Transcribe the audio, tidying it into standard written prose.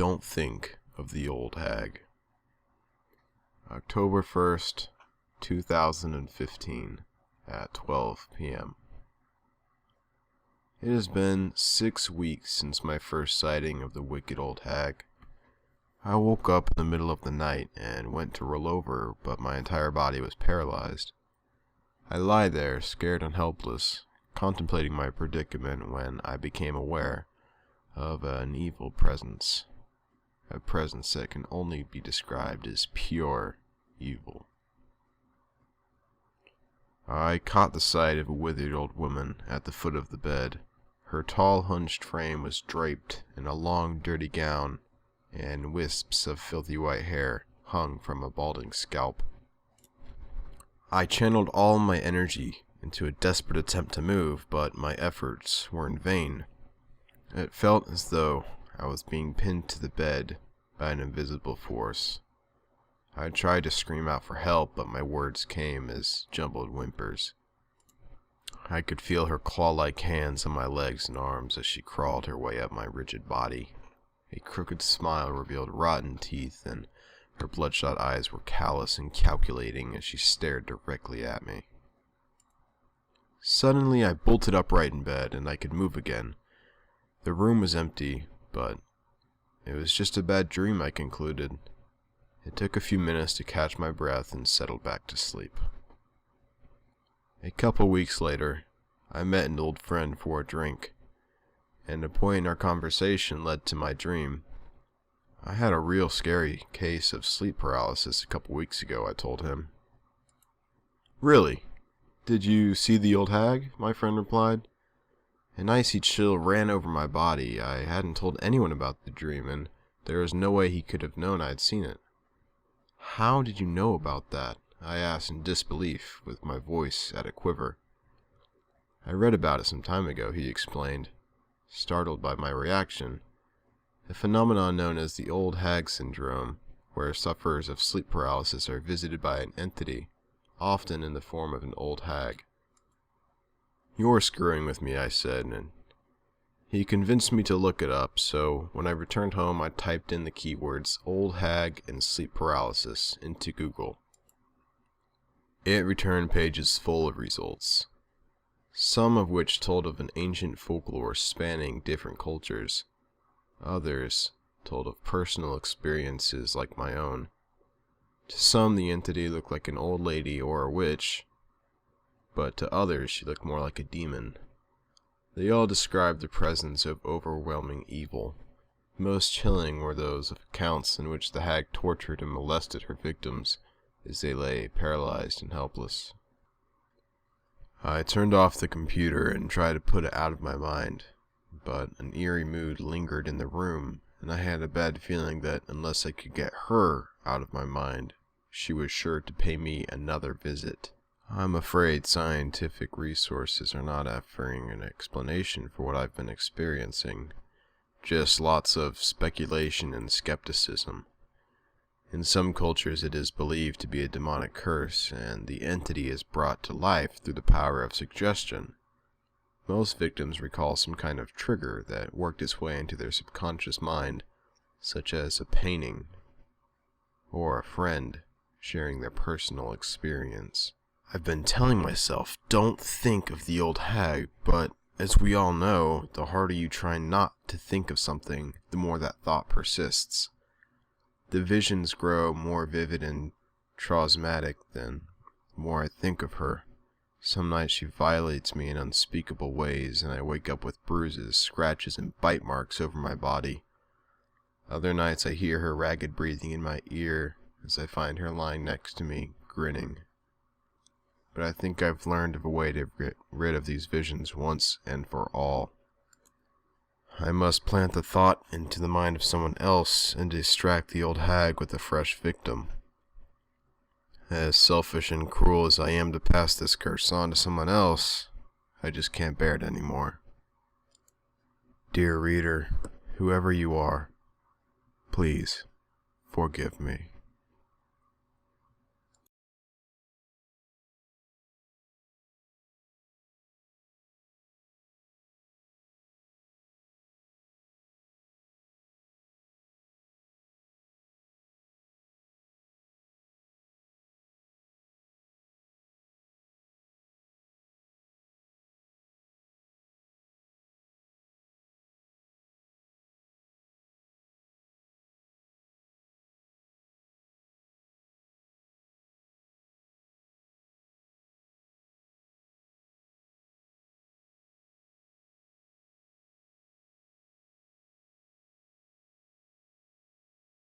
Don't think of the old hag. October 1st, 2015 at 12 p.m. It has been 6 weeks since my first sighting of the wicked old hag. I woke up in the middle of the night and went to roll over, but my entire body was paralyzed. I lie there, scared and helpless, contemplating my predicament when I became aware of an evil presence. A presence that can only be described as pure evil. I caught the sight of a withered old woman at the foot of the bed. Her tall, hunched frame was draped in a long, dirty gown, and wisps of filthy white hair hung from a balding scalp. I channeled all my energy into a desperate attempt to move, but my efforts were in vain. It felt as though I was being pinned to the bed by an invisible force. I tried to scream out for help, but my words came as jumbled whimpers. I could feel her claw-like hands on my legs and arms as she crawled her way up my rigid body. A crooked smile revealed rotten teeth, and her bloodshot eyes were callous and calculating as she stared directly at me. Suddenly I bolted upright in bed, and I could move again. The room was empty, but it was just a bad dream, I concluded. It took a few minutes to catch my breath and settle back to sleep. A couple weeks later, I met an old friend for a drink, and a point in our conversation led to my dream. I had a real scary case of sleep paralysis a couple weeks ago, I told him. Really? Did you see the old hag? My friend replied. An icy chill ran over my body. I hadn't told anyone about the dream, and there was no way he could have known I'd seen it. How did you know about that? I asked in disbelief, with my voice at a quiver. I read about it some time ago, he explained, startled by my reaction. A phenomenon known as the old hag syndrome, where sufferers of sleep paralysis are visited by an entity, often in the form of an old hag. You're screwing with me, I said, and he convinced me to look it up, so when I returned home I typed in the keywords old hag and sleep paralysis into Google. It returned pages full of results, some of which told of an ancient folklore spanning different cultures. Others told of personal experiences like my own. To some the entity looked like an old lady or a witch, but to others she looked more like a demon. They all described the presence of overwhelming evil. Most chilling were those of accounts in which the hag tortured and molested her victims as they lay paralyzed and helpless. I turned off the computer and tried to put it out of my mind, but an eerie mood lingered in the room, and I had a bad feeling that unless I could get her out of my mind, she was sure to pay me another visit. I'm afraid scientific resources are not offering an explanation for what I've been experiencing, just lots of speculation and skepticism. In some cultures it is believed to be a demonic curse, and the entity is brought to life through the power of suggestion. Most victims recall some kind of trigger that worked its way into their subconscious mind, such as a painting or a friend sharing their personal experience. I've been telling myself, don't think of the old hag, but as we all know, the harder you try not to think of something, the more that thought persists. The visions grow more vivid and traumatic the more I think of her. Some nights she violates me in unspeakable ways, and I wake up with bruises, scratches, and bite marks over my body. Other nights I hear her ragged breathing in my ear as I find her lying next to me, grinning. But I think I've learned of a way to get rid of these visions once and for all. I must plant the thought into the mind of someone else and distract the old hag with a fresh victim. As selfish and cruel as I am to pass this curse on to someone else, I just can't bear it anymore. Dear reader, whoever you are, please forgive me.